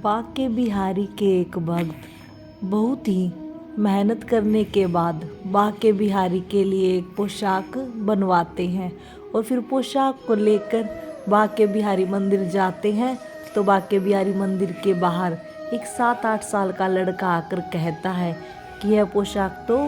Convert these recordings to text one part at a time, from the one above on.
बांके बिहारी के एक भक्त बहुत ही मेहनत करने के बाद बांके बिहारी के लिए एक पोशाक बनवाते हैं और फिर पोशाक को लेकर बांके बिहारी मंदिर जाते हैं। तो बांके बिहारी मंदिर के बाहर एक 7-8 साल का लड़का आकर कहता है कि यह पोशाक तो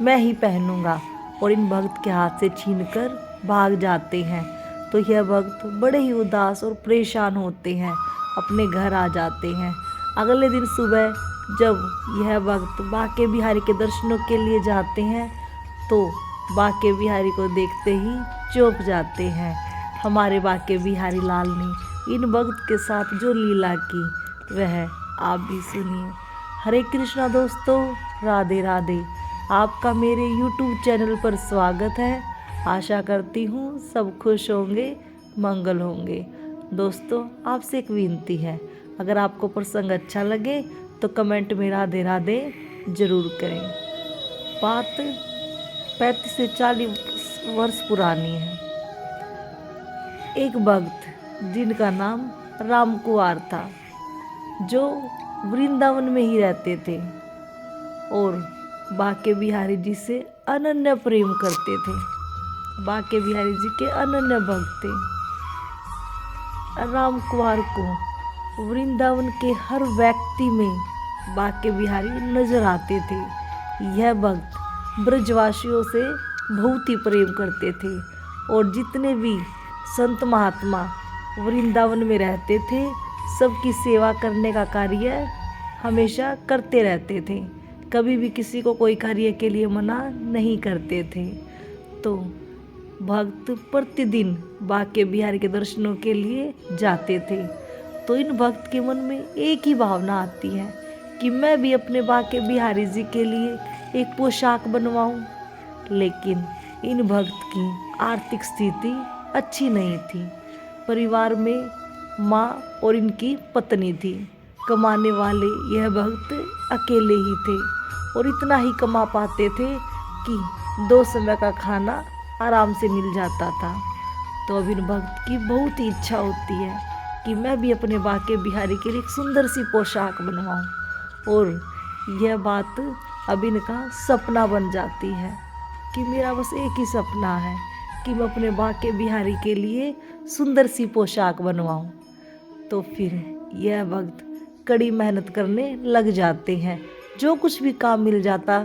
मैं ही पहनूंगा, और इन भक्त के हाथ से छीनकर भाग जाते हैं। तो यह भक्त बड़े ही उदास और परेशान होते हैं, अपने घर आ जाते हैं। अगले दिन सुबह जब यह भक्त बांके बिहारी के दर्शनों के लिए जाते हैं तो बांके बिहारी को देखते ही चौंक जाते हैं। हमारे बांके बिहारी लाल ने इन भक्त के साथ जो लीला की वह आप भी सुनिए। हरे कृष्णा दोस्तों, राधे राधे। आपका मेरे YouTube चैनल पर स्वागत है। आशा करती हूँ सब खुश होंगे, मंगल होंगे। दोस्तों, आपसे एक विनती है, अगर आपको प्रसंग अच्छा लगे तो कमेंट में राधे राधे ज़रूर करें। बात 35 से 40 वर्ष पुरानी है। एक भक्त जिनका नाम राम कुंवर था, जो वृंदावन में ही रहते थे और बांके बिहारी जी से अनन्य प्रेम करते थे। बांके बिहारी जी के अनन्य भक्त थे। राम कुंवर को वृंदावन के हर व्यक्ति में बांके बिहारी नजर आते थे। यह भक्त ब्रजवासियों से बहुत ही प्रेम करते थे और जितने भी संत महात्मा वृंदावन में रहते थे, सबकी सेवा करने का कार्य हमेशा करते रहते थे। कभी भी किसी को कोई कार्य के लिए मना नहीं करते थे। तो भक्त प्रतिदिन बांके बिहारी के दर्शनों के लिए जाते थे। तो इन भक्त के मन में एक ही भावना आती है कि मैं भी अपने बांके बिहारी जी के लिए एक पोशाक बनवाऊं। लेकिन इन भक्त की आर्थिक स्थिति अच्छी नहीं थी। परिवार में माँ और इनकी पत्नी थी। कमाने वाले यह भक्त अकेले ही थे और इतना ही कमा पाते थे कि 2 समय का खाना आराम से मिल जाता था। तो अब इन भक्त की बहुत ही इच्छा होती है कि मैं भी अपने बांके बिहारी के लिए एक सुंदर सी पोशाक बनवाऊं। और यह बात अब इनका सपना बन जाती है कि मेरा बस एक ही सपना है कि मैं अपने बांके बिहारी के लिए सुंदर सी पोशाक बनवाऊं। तो फिर यह भक्त कड़ी मेहनत करने लग जाते हैं। जो कुछ भी काम मिल जाता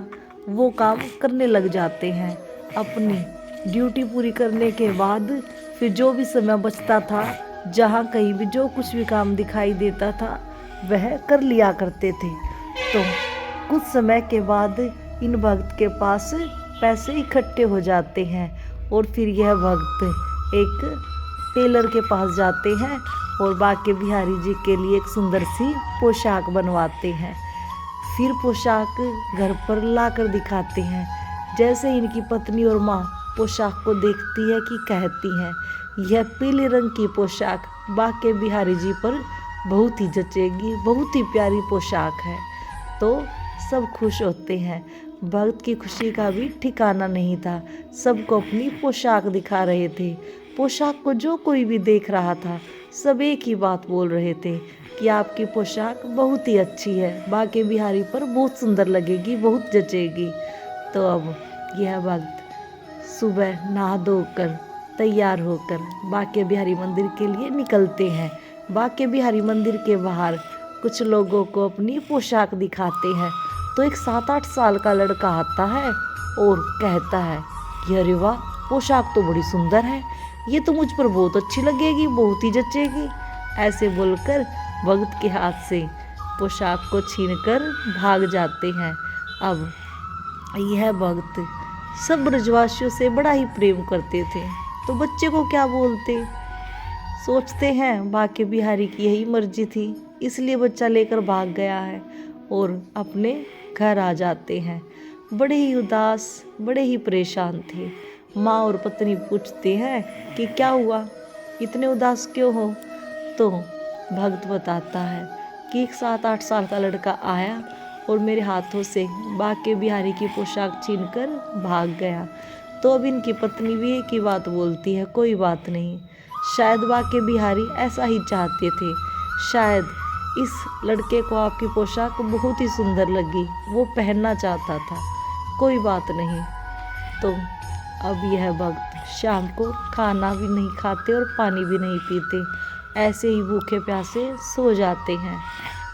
वो काम करने लग जाते हैं। अपनी ड्यूटी पूरी करने के बाद फिर जो भी समय बचता था, जहाँ कहीं भी जो कुछ भी काम दिखाई देता था वह कर लिया करते थे। तो कुछ समय के बाद इन भक्त के पास पैसे इकट्ठे हो जाते हैं और फिर यह भक्त एक टेलर के पास जाते हैं और बांके बिहारी जी के लिए एक सुंदर सी पोशाक बनवाते हैं। फिर पोशाक घर पर लाकर दिखाते हैं। जैसे इनकी पत्नी और माँ पोशाक को देखती है कि कहती हैं, यह पीले रंग की पोशाक बांके बिहारी जी पर बहुत ही जचेगी, बहुत ही प्यारी पोशाक है। तो सब खुश होते हैं। भक्त की खुशी का भी ठिकाना नहीं था। सबको अपनी पोशाक दिखा रहे थे। पोशाक को जो कोई भी देख रहा था, सब एक ही बात बोल रहे थे कि आपकी पोशाक बहुत ही अच्छी है, बांके बिहारी पर बहुत सुंदर लगेगी, बहुत जचेगी। तो अब यह भक्त सुबह नहा धोकर तैयार होकर बांके बिहारी मंदिर के लिए निकलते हैं। बांके बिहारी मंदिर के बाहर कुछ लोगों को अपनी पोशाक दिखाते हैं। तो एक 7-8 साल का लड़का आता है और कहता है कि अरे वाह, पोशाक तो बड़ी सुंदर है, ये तो मुझ पर बहुत अच्छी लगेगी, बहुत ही जचेगी। ऐसे बोलकर भक्त के हाथ से पोशाक को छीनकर भाग जाते हैं। अब यह भक्त सब ब्रजवासियों से बड़ा ही प्रेम करते थे। तो बच्चे को क्या बोलते, सोचते हैं बांके बिहारी की यही मर्जी थी, इसलिए बच्चा लेकर भाग गया है, और अपने घर आ जाते हैं। बड़े ही उदास, बड़े ही परेशान थे। माँ और पत्नी पूछते हैं कि क्या हुआ, इतने उदास क्यों हो। तो भक्त बताता है कि एक 7-8 साल का लड़का आया और मेरे हाथों से बांके बिहारी की पोशाक छीनकर भाग गया। तो अब इनकी पत्नी भी एक ही बात बोलती है, कोई बात नहीं, शायद बांके बिहारी ऐसा ही चाहते थे, शायद इस लड़के को आपकी पोशाक बहुत ही सुंदर लगी, वो पहनना चाहता था, कोई बात नहीं। तो अब यह भक्त शाम को खाना भी नहीं खाते और पानी भी नहीं पीते, ऐसे ही भूखे प्यासे सो जाते हैं।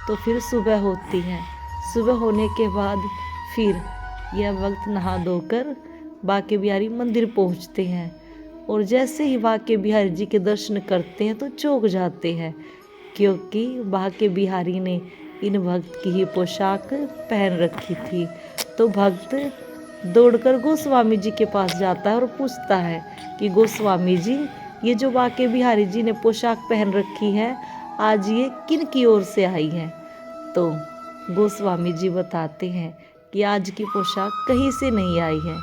तो फिर सुबह होती है। सुबह होने के बाद फिर यह भक्त नहा धोकर बांके बिहारी मंदिर पहुंचते हैं, और जैसे ही बांके बिहारी जी के दर्शन करते हैं तो चौंक जाते हैं, क्योंकि बांके बिहारी ने इन भक्त की ही पोशाक पहन रखी थी। तो भक्त दौड़कर गोस्वामी जी के पास जाता है और पूछता है कि गोस्वामी जी, ये जो बांके बिहारी जी ने पोशाक पहन रखी है, आज ये किन की ओर से आई है? तो गोस्वामी जी बताते हैं कि आज की पोशाक कहीं से नहीं आई है,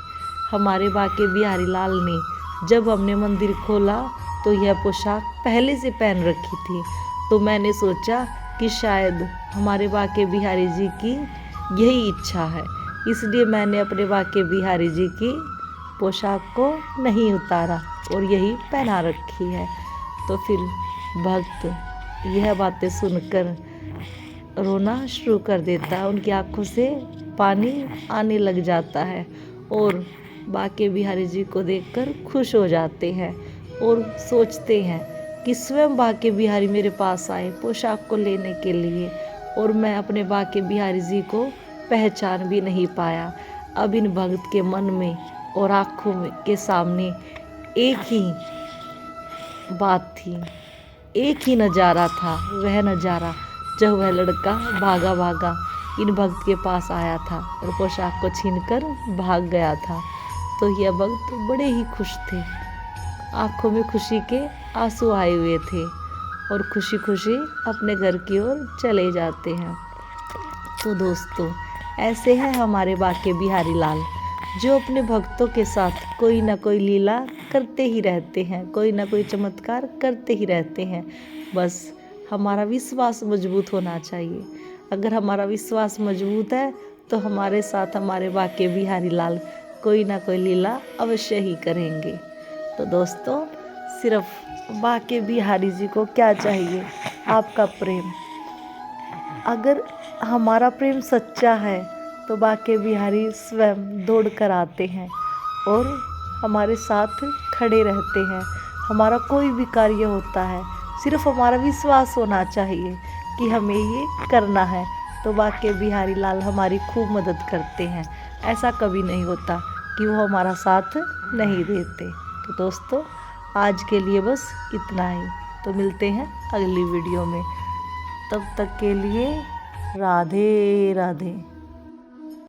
हमारे बांके बिहारी लाल ने जब हमने मंदिर खोला तो यह पोशाक पहले से पहन रखी थी। तो मैंने सोचा कि शायद हमारे बांके बिहारी जी की यही इच्छा है, इसलिए मैंने अपने बांके बिहारी जी की पोशाक को नहीं उतारा और यही पहना रखी है। तो फिर भक्त यह बातें सुनकर रोना शुरू कर देता है, उनकी आंखों से पानी आने लग जाता है और बांके बिहारी जी को देखकर खुश हो जाते हैं और सोचते हैं कि स्वयं बांके बिहारी मेरे पास आए पोशाक को लेने के लिए, और मैं अपने बांके बिहारी जी को पहचान भी नहीं पाया। अब इन भक्त के मन में और आँखों में के सामने एक ही बात थी, एक ही नज़ारा था, वह नज़ारा जब वह लड़का भागा भागा इन भक्त के पास आया था और पोशाक को छीनकर भाग गया था। तो यह भक्त बड़े ही खुश थे, आंखों में खुशी के आंसू आए हुए थे और खुशी खुशी अपने घर की ओर चले जाते हैं। तो दोस्तों, ऐसे हैं हमारे बांके बिहारी लाल, जो अपने भक्तों के साथ कोई ना कोई लीला करते ही रहते हैं, कोई ना कोई चमत्कार करते ही रहते हैं। बस हमारा विश्वास मजबूत होना चाहिए। अगर हमारा विश्वास मजबूत है तो हमारे साथ हमारे बांके बिहारी लाल कोई ना कोई लीला अवश्य ही करेंगे। तो दोस्तों, सिर्फ बांके बिहारी जी को क्या चाहिए? आपका प्रेम। अगर हमारा प्रेम सच्चा है तो बांके बिहारी स्वयं दौड़ कर आते हैं और हमारे साथ खड़े रहते हैं। हमारा कोई भी कार्य होता है, सिर्फ हमारा विश्वास होना चाहिए कि हमें ये करना है, तो बांके बिहारी लाल हमारी खूब मदद करते हैं। ऐसा कभी नहीं होता कि वो हमारा साथ नहीं देते। तो दोस्तों, आज के लिए बस इतना ही। तो मिलते हैं अगली वीडियो में, तब तक के लिए राधे राधे।